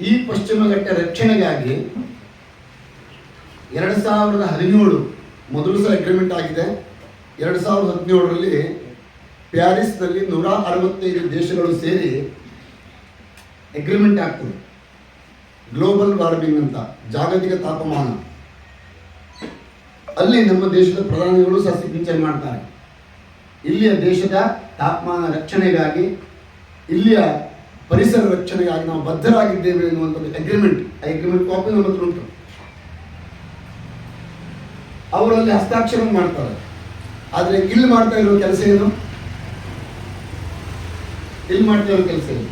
ಈ ಪಶ್ಚಿಮ ಘಟ್ಟ ರಕ್ಷಣೆಗಾಗಿ 2017 ಮೊದಲು ಸಹ ಅಗ್ರಿಮೆಂಟ್ ಆಗಿದೆ. 2017ರಲ್ಲಿ ಪ್ಯಾರಿಸ್ನಲ್ಲಿ 165 ದೇಶಗಳು ಸೇರಿ ಅಗ್ರಿಮೆಂಟ್ ಆಗ್ತದೆ. ಗ್ಲೋಬಲ್ ವಾರ್ಮಿಂಗ್ ಅಂತ, ಜಾಗತಿಕ ತಾಪಮಾನ. ಅಲ್ಲಿ ನಮ್ಮ ದೇಶದ ಪ್ರಧಾನಿಗಳು ಸಹ ಸಿಗ್ನೇಚರ್ ಮಾಡ್ತಾರೆ. ಇಲ್ಲಿಯ ದೇಶದ ತಾಪಮಾನ ರಕ್ಷಣೆಗಾಗಿ, ಇಲ್ಲಿಯ ಪರಿಸರ ರಕ್ಷಣೆಗಾಗಿ ನಾವು ಬದ್ಧರಾಗಿದ್ದೇವೆ ಎನ್ನುವಂಥದ್ದು ಅಗ್ರಿಮೆಂಟ್. ಆ ಅಗ್ರಿಮೆಂಟ್ ಕಾಪಿ ನಮ್ಮ ಹತ್ರ ಉಂಟು. ಅವರಲ್ಲಿ ಹಸ್ತಾಕ್ಷರ ಮಾಡ್ತಾರೆ. ಆದರೆ ಇಲ್ಲಿ ಮಾಡ್ತಾ ಇರೋ ಕೆಲಸ ಏನು? ಇಲ್ಲಿ ಮಾಡ್ತಾ ಇರೋ ಕೆಲಸ ಏನು?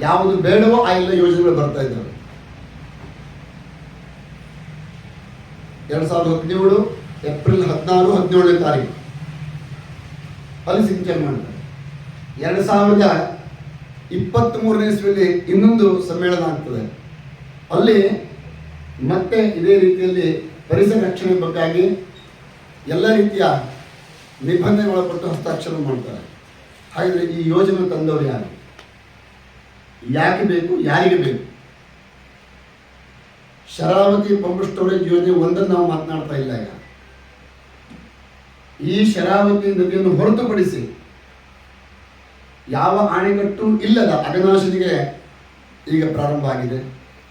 ಯಾವುದು ಬೇಡವೋ ಆ ಎಲ್ಲ ಯೋಜನೆಗಳು ಬರ್ತಾ ಇದ್ದಾವೆ. 2017 ಏಪ್ರಿಲ್ 16-17ನೇ ತಾರೀಕು ಅಲ್ಲಿ ಸಿಗ್ನೇಚರ್ ಮಾಡ್ತಾರೆ. 2023ನೇ ಇಸ್ವಿಯಲ್ಲಿ ಇನ್ನೊಂದು ಸಮ್ಮೇಳನ ಆಗ್ತದೆ. ಅಲ್ಲಿ ಮತ್ತೆ ಇದೇ ರೀತಿಯಲ್ಲಿ ಪರಿಸರ ರಕ್ಷಣೆ ಬಗ್ಗಾಗಿ ಎಲ್ಲ ರೀತಿಯ ನಿಬಂಧನೆಗಳ ಕೊಟ್ಟು ಹಸ್ತಾಕ್ಷರ ಮಾಡ್ತಾರೆ. ಹಾಗಿದ್ರೆ ಈ ಯೋಜನೆ ತಂದವರು ಯಾರು? ಯಾಕೆ ಬೇಕು? ಯಾರಿಗೆ ಬೇಕು? ಶರಾವತಿ ಪಂಪ್ ಸ್ಟೋರೇಜ್ ಯೋಜನೆ ಒಂದನ್ನು ನಾವು ಮಾತನಾಡ್ತಾ ಇಲ್ಲ. ಈಗ ಈ ಶರಾವತಿ ನದಿಯನ್ನು ಹೊರತುಪಡಿಸಿ ಯಾವ ಅಣೆಕಟ್ಟು ಇಲ್ಲದ ಅಘನಾಶಿನಿಗೆ ಈಗ ಪ್ರಾರಂಭ ಆಗಿದೆ,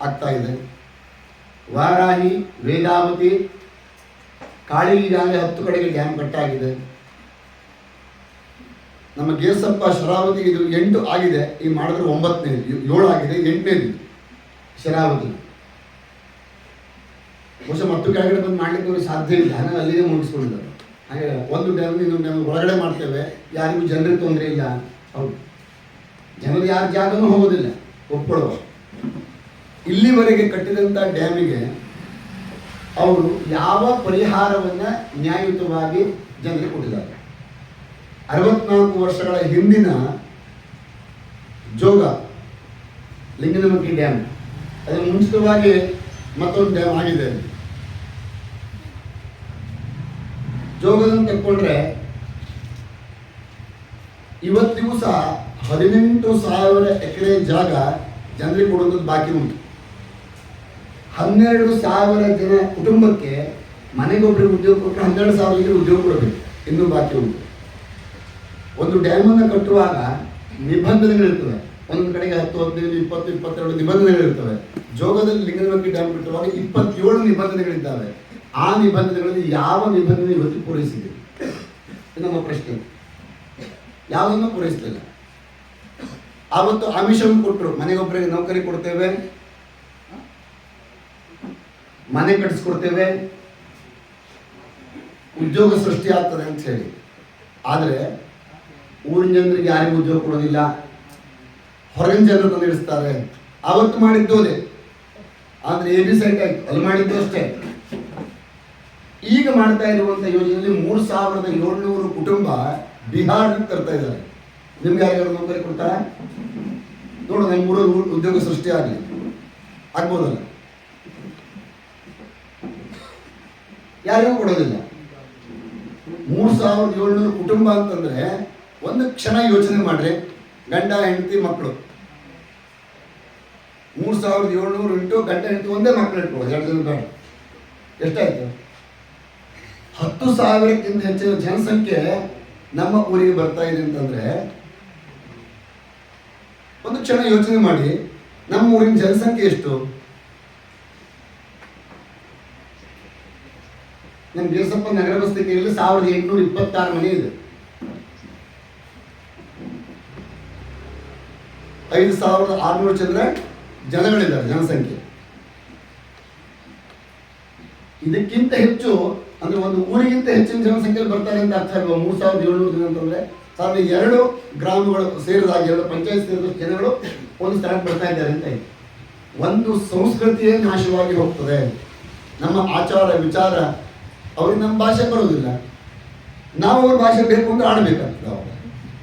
ಆಗ್ತಾ ಇದೆ. ವಾರಾಹಿ, ವೇದಾವತಿ, ಕಾಳಿಗೀಗಾಗಲೇ 10 ಕಡೆಗೆ ಡ್ಯಾಮ್ ಕಟ್ಟಾಗಿದೆ. ನಮ್ಮ ಗೇಸಪ್ಪ ಶರಾವತಿ ಇದು 8 ಆಗಿದೆ. ಈಗ ಮಾಡಿದ್ರೆ 9ನೇ, 7 ಆಗಿದೆ, 8ನೇದು ಶರಾವತಿ. ಬಹುಶಃ ಮತ್ತು ಕೆಳಗಡೆ ಬಂದು ಮಾಡಲಿಕ್ಕೆ ಸಾಧ್ಯ ಇಲ್ಲ, ನಾನು ಅಲ್ಲಿಗೆ ಮುಗಿಸ್ಕೊಂಡಿದ್ದಾರೆ. ಹಾಗೆ ಒಂದು ಡ್ಯಾಮ್ ಇನ್ನೊಂದು ಡ್ಯಾಮ್ ಒಳಗಡೆ ಮಾಡ್ತೇವೆ, ಯಾರಿಗೂ ಜನರಿಗೆ ತೊಂದರೆ ಇಲ್ಲ. ಹೌದು, ಜನರು ಯಾರ ಜಾಗನೂ ಹೋಗೋದಿಲ್ಲ, ಒಪ್ಕೊಳ್ಳುವ. ಇಲ್ಲಿವರೆಗೆ ಕಟ್ಟಿದಂಥ ಡ್ಯಾಮಿಗೆ ಅವರು ಯಾವ ಪರಿಹಾರವನ್ನು ನ್ಯಾಯಯುತವಾಗಿ ಜನರಿಗೆ ಕೊಟ್ಟಿದ್ದಾರೆ? 64 ವರ್ಷಗಳ ಹಿಂದಿನ ಜೋಗ ಲಿಂಗನಮಕ್ಕಿ ಡ್ಯಾಮ್, ಅದರ ಮುಂಚಿತವಾಗಿ ಮತ್ತೊಂದು ಡ್ಯಾಮ್ ಆಗಿದೆ. ಜೋಗವನ್ನು ತಕ್ಕೊಂಡ್ರೆ ಇವತ್ತಿಗೂ ಸಹ 18,000 ಎಕರೆ ಜಾಗ ಜನರಿಗೆ ಕೊಡೋದು ಬಾಕಿ ಉಂಟು. 12,000 ಜನ ಕುಟುಂಬಕ್ಕೆ ಮನೆಗೊಬ್ಬರಿಗೆ ಉದ್ಯೋಗ ಕೊಟ್ಟರೆ 12,000 ಉದ್ಯೋಗ ಕೊಡಬೇಕು, ಇನ್ನೂ ಬಾಕಿ ಉಂಟು. ಒಂದು ಡ್ಯಾಮನ್ನು ಕಟ್ಟುವಾಗ ನಿಬಂಧನೆಗಳಿರ್ತವೆ. ಒಂದೊಂದು ಕಡೆಗೆ 10, 15, 20, 22 ನಿಬಂಧನೆಗಳಿರ್ತವೆ. ಜೋಗದಲ್ಲಿ ಲಿಂಗನಮಕ್ಕಿ ಡ್ಯಾಮ್ ಕಟ್ಟುವಾಗ 27 ನಿಬಂಧನೆಗಳಿದ್ದಾವೆ. ಆ ನಿಬಂಧನೆಗಳಲ್ಲಿ ಯಾವ ನಿಬಂಧನೆ ಇವತ್ತು ಪೂರೈಸಿದೆ? ನಮ್ಮ ಪ್ರಶ್ನೆ. ಯಾವುದನ್ನು ಪೂರೈಸಲಿಲ್ಲ. ಆವತ್ತು ಆಮಿಷವನ್ನು ಕೊಟ್ಟರು, ಮನೆಗೊಬ್ಬರಿಗೆ ನೌಕರಿ ಕೊಡ್ತೇವೆ, ಮನೆ ಕಟ್ಟಿಸ್ಕೊಡ್ತೇವೆ, ಉದ್ಯೋಗ ಸೃಷ್ಟಿ ಆಗ್ತದೆ ಅಂತ ಹೇಳಿ. ಆದರೆ ಊರಿನ ಜನರಿಗೆ ಯಾರಿಗೂ ಉದ್ಯೋಗ ಕೊಡೋದಿಲ್ಲ, ಹೊರಗಿನ ಜನರು ತಂದು ಇಡಿಸ್ತಾರೆ. ಆವತ್ತು ಮಾಡಿದ್ದೋದೆ, ಆದರೆ AB ಸೈಟ್ ಆಯಿತು, ಅಲ್ಲಿ ಮಾಡಿದ್ದು ಅಷ್ಟೇ. ಈಗ ಮಾಡ್ತಾ ಇರುವಂಥ ಯೋಜನೆಯಲ್ಲಿ 3,700 ಕುಟುಂಬ ಬಿಹಾರದಿಂದ ತರ್ತಾ ಇದ್ದಾರೆ. ನಿಮ್ಗೆ ಯಾರಿಗಾರು ನೌಕರಿ ಕೊಡ್ತಾರ? ನೋಡು, ನಮ್ಮ ಊರಲ್ಲಿ ಉದ್ಯೋಗ ಸೃಷ್ಟಿ ಆಗಲಿ, ಆಗ್ಬೋದಲ್ಲ? ಯಾರಿಗೂ ಕೊಡೋದಿಲ್ಲ. 3,700 ಕುಟುಂಬ ಅಂತಂದ್ರೆ ಒಂದು ಕ್ಷಣ ಯೋಚನೆ ಮಾಡ್ರಿ. ಗಂಡ, ಹೆಂಡತಿ, ಮಕ್ಕಳು 3,700 ಇಂಟು ಗಂಡ ಹೆಂಡತಿ ಒಂದೇ ಮಕ್ಕಳು ಇಟ್ಕೊಳ್ಳೋದು, 2 ಜನ ಬೇಡ. ಎಷ್ಟಾಯ್ತು? 10,000ಕ್ಕಿಂತ ಹೆಚ್ಚಿನ ಜನಸಂಖ್ಯೆ ನಮ್ಮ ಊರಿಗೆ ಬರ್ತಾ ಇದೆ ಅಂತಂದ್ರೆ ಒಂದು ಕ್ಷಣ ಯೋಚನೆ ಮಾಡಿ, ನಮ್ಮ ಊರಿನ ಜನಸಂಖ್ಯೆ ಎಷ್ಟು? ನಮ್ಮ ಗೇಸಪ್ಪ ನಗರ ಬಸ್ತಿಕೆಯಲ್ಲಿ 1,826 ಮನೆ ಇದೆ. 5,600 ಜನಗಳಿದ್ದಾರೆ ಜನಸಂಖ್ಯೆ. ಇದಕ್ಕಿಂತ ಹೆಚ್ಚು ಅಂದ್ರೆ ಒಂದು ಊರಿಗಿಂತ ಹೆಚ್ಚಿನ ಜನಸಂಖ್ಯೆಯಲ್ಲಿ ಬರ್ತಾರೆ ಅಂತ ಅರ್ಥ ಅಲ್ವಾ? 3,700 ಜನ ಅಂತಂದ್ರೆ 1,200 ಗ್ರಾಮಗಳು ಸೇರಿದಾಗ, 2 ಪಂಚಾಯತ್ ಸೇರಿದ ಜನಗಳು ಒಂದು ಸ್ಥಳಕ್ಕೆ ಬರ್ತಾ ಇದ್ದಾರೆ ಅಂತ ಇದೆ. ಒಂದು ಸಂಸ್ಕೃತಿಯೇ ನಾಶವಾಗಿ ಹೋಗ್ತದೆ. ನಮ್ಮ ಆಚಾರ ವಿಚಾರ, ಅವ್ರಿಗೆ ನಮ್ಮ ಭಾಷೆ ಬರೋದಿಲ್ಲ, ನಾವು ಅವ್ರ ಭಾಷೆ ಬೇಕು ಅಂದ್ರೆ ಆಡಬೇಕಾಗ್ತದೆ. ಅವಾಗ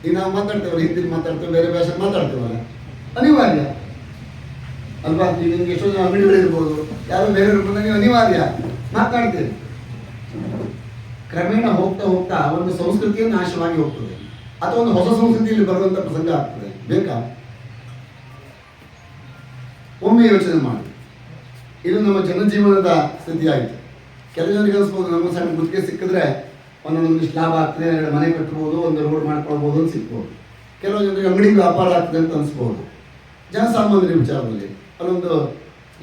ಈಗ ನಾವು ಮಾತಾಡ್ತೇವಲ್ಲ, ಹಿಂದಿ ಮಾತಾಡ್ತೇವೆ, ಬೇರೆ ಭಾಷೆ ಮಾತಾಡ್ತೇವಲ್ಲ, ಅನಿವಾರ್ಯ ಅಲ್ವಾ? ಈಗ ನಿಮ್ಗೆ ಎಷ್ಟೋ ಜನ ಅಂಗಡಿಗಳಿರ್ಬೋದು, ಯಾರೋ ಬೇರೆ ನೀವು ಅನಿವಾರ್ಯ ಮಾತಾಡ್ತೀರಿ. ಕ್ರಮೇಣ ಹೋಗ್ತಾ ಹೋಗ್ತಾ ಒಂದು ಸಂಸ್ಕೃತಿಯೇ ನಾಶವಾಗಿ ಹೋಗ್ತದೆ, ಅಥವಾ ಒಂದು ಹೊಸ ಸಂಸ್ಕೃತಿಯಲ್ಲಿ ಬರುವಂಥ ಪ್ರಸಂಗ ಆಗ್ತದೆ. ಬೇಕಾ? ಒಮ್ಮೆ ಯೋಚನೆ ಮಾಡಿ. ಇದು ನಮ್ಮ ಜನಜೀವನದ ಸ್ಥಿತಿ ಆಯಿತು. ಕೆಲವು ಜನರಿಗೆ ಅನಿಸ್ಬೋದು ನಮ್ಮ ಸಣ್ಣ ಗುತ್ತಿಗೆ ಸಿಕ್ಕಿದ್ರೆ ಒಂದೊಂದಿಷ್ಟು ಲಾಭ ಆಗ್ತದೆ, ಎರಡು ಮನೆ ಕಟ್ಬೋದು, ಒಂದು ರೋಡ್ ಮಾಡ್ಕೊಳ್ಬೋದು ಅಂತ ಸಿಗ್ಬೋದು. ಕೆಲವು ಜನರಿಗೆ ಅಂಗಡಿ ವ್ಯಾಪಾರ ಆಗ್ತದೆ ಅಂತ ಅನಿಸ್ಬೋದು. ಜನಸಾಮಾನ್ಯರ ವಿಚಾರದಲ್ಲಿ ಅಲ್ಲೊಂದು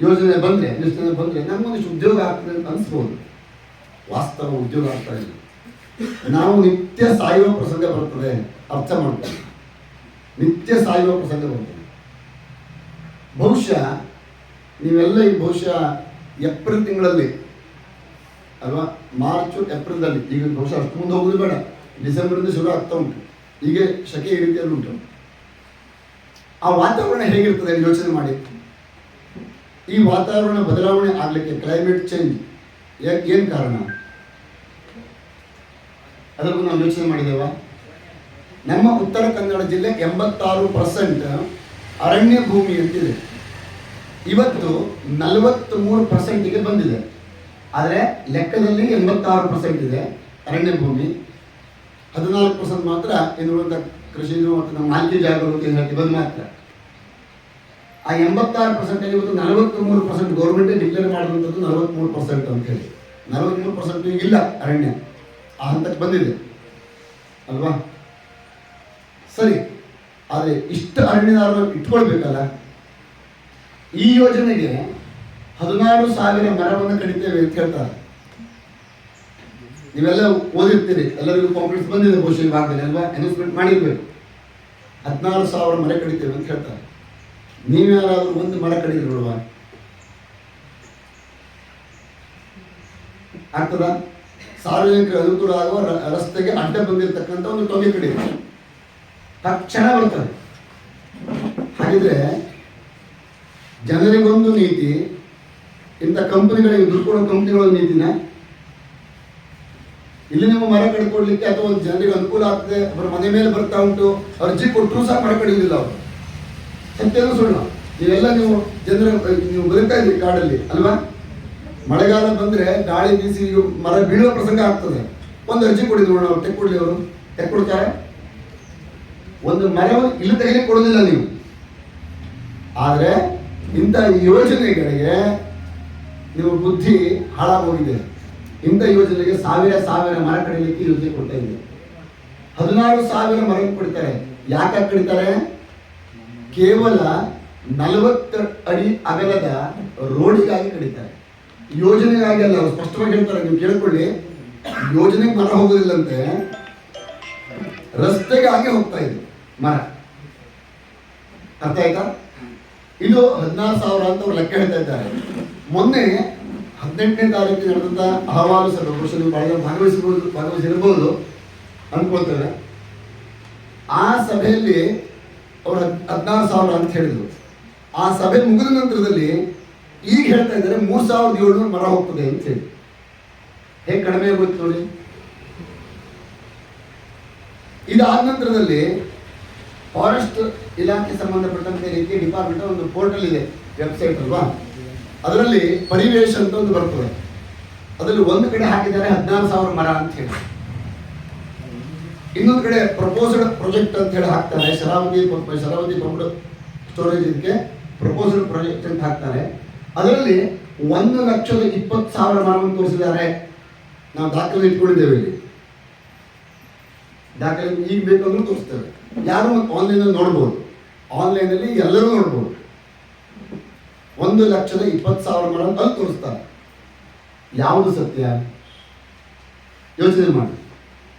ಯೋಜನೆ ಬಂದರೆ, ಯೋಜನೆ ಬಂದರೆ ನಮಗೊಂದಿಷ್ಟು ಉದ್ಯೋಗ ಆಗ್ತದೆ ಅಂತ ಅನಿಸ್ಬೋದು. ವಾಸ್ತವ ಉದ್ಯೋಗ ಆಗ್ತಾ ಇಲ್ಲ. ನಾವು ನಿತ್ಯ ಸಾಯುವ ಪ್ರಸಂಗ ಬರ್ತದೆ, ಅರ್ಥ ಮಾಡ್ತೀವಿ. ನಿತ್ಯ ಸಾಯುವ ಪ್ರಸಂಗ ಬರ್ತದೆ. ಬಹುಶಃ ನೀವೆಲ್ಲ ಈ ಬಹುಶಃ ಏಪ್ರಿಲ್ ತಿಂಗಳಲ್ಲಿ ಅಲ್ವಾ, ಮಾರ್ಚ್ ಏಪ್ರಿಲ್ದಲ್ಲಿ, ಈಗ ಬಹುಶಃ ಅಷ್ಟು ಮುಂದೆ ಹೋಗೋದು ಬೇಡ, ಡಿಸೆಂಬರಿಂದ ಶುರು ಆಗ್ತಾ ಉಂಟು. ಈಗ ಶಕೆ ಈ ರೀತಿಯಲ್ಲಿ ಉಂಟು. ಆ ವಾತಾವರಣ ಹೇಗಿರ್ತದೆ ಯೋಚನೆ ಮಾಡಿ. ಈ ವಾತಾವರಣ ಬದಲಾವಣೆ ಆಗಲಿಕ್ಕೆ ಕ್ಲೈಮೇಟ್ ಚೇಂಜ್ ಏನು ಕಾರಣ? ಅದಕ್ಕೂ ನಾವು ಯೋಚನೆ ಮಾಡಿದ್ದೇವ. ನಮ್ಮ ಉತ್ತರ ಕನ್ನಡ ಜಿಲ್ಲೆ 86% ಅರಣ್ಯ ಭೂಮಿ ಅಂತಿದೆ. ಇವತ್ತು 43%ಗೆ ಬಂದಿದೆ. ಆದರೆ ಲೆಕ್ಕದಲ್ಲಿ 86% ಇದೆ ಅರಣ್ಯ ಭೂಮಿ. 14% ಮಾತ್ರ ಇನ್ನುಳಿದ ಕೃಷಿ ಮತ್ತು ನಮ್ಮ ನಾಲ್ಕು ಜಾಗಗಳು ಅಂತ ಹೇಳ್ತೀವಿ, ಅದು ಮಾತ್ರ. ಆ 86% ಇವತ್ತು 43% ಗೌರ್ಮೆಂಟೇ ಡಿಕ್ಲೇರ್ ಮಾಡಿರುವಂಥದ್ದು 43% ಅಂತ ಹೇಳಿ. 43% ಇಲ್ಲ ಅರಣ್ಯ, ಆ ಹಂತಕ್ಕೆ ಬಂದಿದೆ ಅಲ್ವಾ? ಸರಿ, ಆದರೆ ಇಷ್ಟು ಅರಣ್ಯದಾರರು ಇಟ್ಕೊಳ್ಬೇಕಲ್ಲ. ಈ ಯೋಜನೆಗೆ 16,000 ಮರವನ್ನು ಕಡಿತೇವೆ ಅಂತ ಹೇಳ್ತಾರೆ. ನೀವೆಲ್ಲ ಓದಿರ್ತೀರಿ, ಎಲ್ಲರಿಗೂ ಕಾಂಪ್ಲೆಕ್ಸ್ ಬಂದಿದೆ ಬಹುಶಃ ಈ ಭಾಗದಲ್ಲಿ ಅಲ್ವಾ? ಅನೌನ್ಸ್ಮೆಂಟ್ ಮಾಡಿರ್ಬೇಕು. 16,000 ಮರ ಕಡಿತೇವೆ ಅಂತ ಹೇಳ್ತಾರೆ. ನೀವ್ಯಾರಾದ್ರೂ ಒಂದು ಮರ ಕಡಿದ್ರಲ್ವಾ? ಆಗ್ತದ? ಸಾರ್ವಜನಿಕರ ಅನುಕೂಲ ಆಗುವ ರಸ್ತೆಗೆ ಅಡ್ಡ ಬಂದಿರತಕ್ಕಂಥ ಒಂದು ಟೊಗೆ ಕಡಿದೆ ತಕ್ಷಣ ಬರ್ತದೆ. ಹಾಗಿದ್ರೆ ಜನರಿಗೊಂದು ನೀತಿ, ಇಂಥ ಕಂಪನಿಗಳಿಗೆ ದುಡ್ಡು ಕೊಡೋ ಕಂಪನಿಗಳ ನೀತಿನ. ಇಲ್ಲಿ ನಿಮ್ಮ ಮರ ಕಡ್ಕೊಡ್ಲಿಕ್ಕೆ ಅಥವಾ ಜನರಿಗೆ ಅನುಕೂಲ ಆಗ್ತದೆ, ಅವರ ಮನೆ ಮೇಲೆ ಬರ್ತಾ ಉಂಟು, ಅರ್ಜಿ ಕೊಟ್ಟರು ಸಹ ಮರ ಕಡಿಯೋದಿಲ್ಲ ಅವರು. ಸತ್ಯನೂ ಸುಳ್ಳು. ನೀವೆಲ್ಲ ನೀವು ಬದುಕ್ತಾ ಇದ್ರಿ ಕಾಡಲ್ಲಿ ಅಲ್ವಾ? ಮಳೆಗಾಲ ಬಂದರೆ ಗಾಳಿ ಬೀಸಿ ಮರ ಬೀಳುವ ಪ್ರಸಂಗ ಆಗ್ತದೆ. ಒಂದು ಅರ್ಜಿ ಕೊಡಿದ್ರು ನೋಡೋಣ, ಅವ್ರು ತೆಕ್ ಕೊಡ್ಲಿ, ಅವರು ತೆಕ್ ಕೊಡ್ತಾರೆ. ಒಂದು ಮರ ಇಲ್ಲಿ ತೆಗೆಲಿಕ್ಕೆ ಕೊಡೋದಿಲ್ಲ ನೀವು. ಆದರೆ ಇಂಥ ಯೋಜನೆಗಳಿಗೆ ನಿಮ್ಮ ಬುದ್ಧಿ ಹಾಳಾಗೋಗಿದೆ. ಇಂಥ ಯೋಜನೆಗೆ ಸಾವಿರ ಮರ ಕಡಿಲಿಕ್ಕೆ ಯೋಜನೆ ಕೊಡ್ತಾ ಇದೆ. 16,000 ಮರ ಕೊಡ್ತಾರೆ. ಯಾಕೆ ಕಡಿತಾರೆ? ಕೇವಲ 40 ಅಡಿ ಅಗಲದ ರೋಡಿಗಾಗಿ ಕಡಿತಾರೆ, ಯೋಜನೆಗಾಗಿ ಅಲ್ಲ. ಅವ್ರು ಸ್ಪಷ್ಟವಾಗಿ ಹೇಳ್ತಾರೆ, ನೀವು ಕೇಳ್ಕೊಳ್ಳಿ, ಯೋಜನೆಗೆ ಮರ ಹೋಗೋದಿಲ್ಲಂತೆ, ರಸ್ತೆಗಾಗಿ ಹೋಗ್ತಾ ಇದೆ ಮರ. ಅರ್ಥ ಆಯ್ತಾ? ಇದು 16,000 ಅಂತ ಅವ್ರು ಲೆಕ್ಕ ಹೇಳ್ತಾ ಇದ್ದಾರೆ. ಮೊನ್ನೆ 18ನೇ ತಾರೀಕಿಗೆ ನಡೆದಂಥ ಅಹವಾಲು ಸಭೆ, ಬಹುಶಃ ನೀವು ಭಾಗವಹಿಸಿರ್ಬೋದು ಅನ್ಕೊಳ್ತೇವೆ. ಆ ಸಭೆಯಲ್ಲಿ ಅವರು 16,000 ಅಂತ ಹೇಳಿದರು. ಆ ಸಭೆ ಮುಗಿದ ನಂತರದಲ್ಲಿ ಈಗ ಹೇಳ್ತಾ ಇದ್ದಾರೆ 3,700 ಮರ ಹೋಗ್ತದೆ ಅಂತ ಹೇಳಿ. ಹೇಗೆ ಕಡಿಮೆ ಆಗೋಯ್ತು ನೋಡಿ. ಇದಾದ ನಂತರದಲ್ಲಿ ಫಾರೆಸ್ಟ್ ಇಲಾಖೆ ಸಂಬಂಧಪಟ್ಟಂತೆ ರೀತಿ ಡಿಪಾರ್ಟ್ಮೆಂಟ್ ಒಂದು ಪೋರ್ಟಲ್ ಇದೆ, ವೆಬ್ಸೈಟ್ ಅಲ್ವಾ? ಅದರಲ್ಲಿ ಪರಿವೇಶ ಅಂತ ಒಂದು ಬರ್ತದೆ. ಅದರಲ್ಲಿ ಒಂದು ಕಡೆ ಹಾಕಿದ್ದಾರೆ 14,000 ಮರ ಅಂತ ಹೇಳಿ, ಇನ್ನೊಂದು ಕಡೆ ಪ್ರಪೋಸಡ್ ಪ್ರಾಜೆಕ್ಟ್ ಅಂತ ಹೇಳಿ ಹಾಕ್ತಾರೆ. ಶರಾವತಿ ಪಂಪ್ ಸ್ಟೋರೇಜ್ ಇದಕ್ಕೆ ಪ್ರಪೋಸಲ್ ಪ್ರಾಜೆಕ್ಟ್ ಅಂತ ಹಾಕ್ತಾರೆ. ಅದರಲ್ಲಿ 1,20,000 ಮರವನ್ನು ತೋರಿಸಿದ್ದಾರೆ. ನಾವು ದಾಖಲೆ ಇಟ್ಕೊಂಡಿದ್ದೇವೆ ಇಲ್ಲಿ. ದಾಖಲೆ ಈಗ ಬೇಕಂದ್ರೂ ತೋರಿಸ್ತೇವೆ. ಯಾರು ಆನ್ಲೈನಲ್ಲಿ ನೋಡ್ಬೋದು, ಆನ್ಲೈನಲ್ಲಿ ಎಲ್ಲರೂ ನೋಡ್ಬೋದು. 1,20,000 ಮರ ಅಲ್ಲಿ ತೋರಿಸ್ತಾರೆ. ಯಾವುದು ಸತ್ಯ? ಯೋಚನೆ ಮಾಡಿ.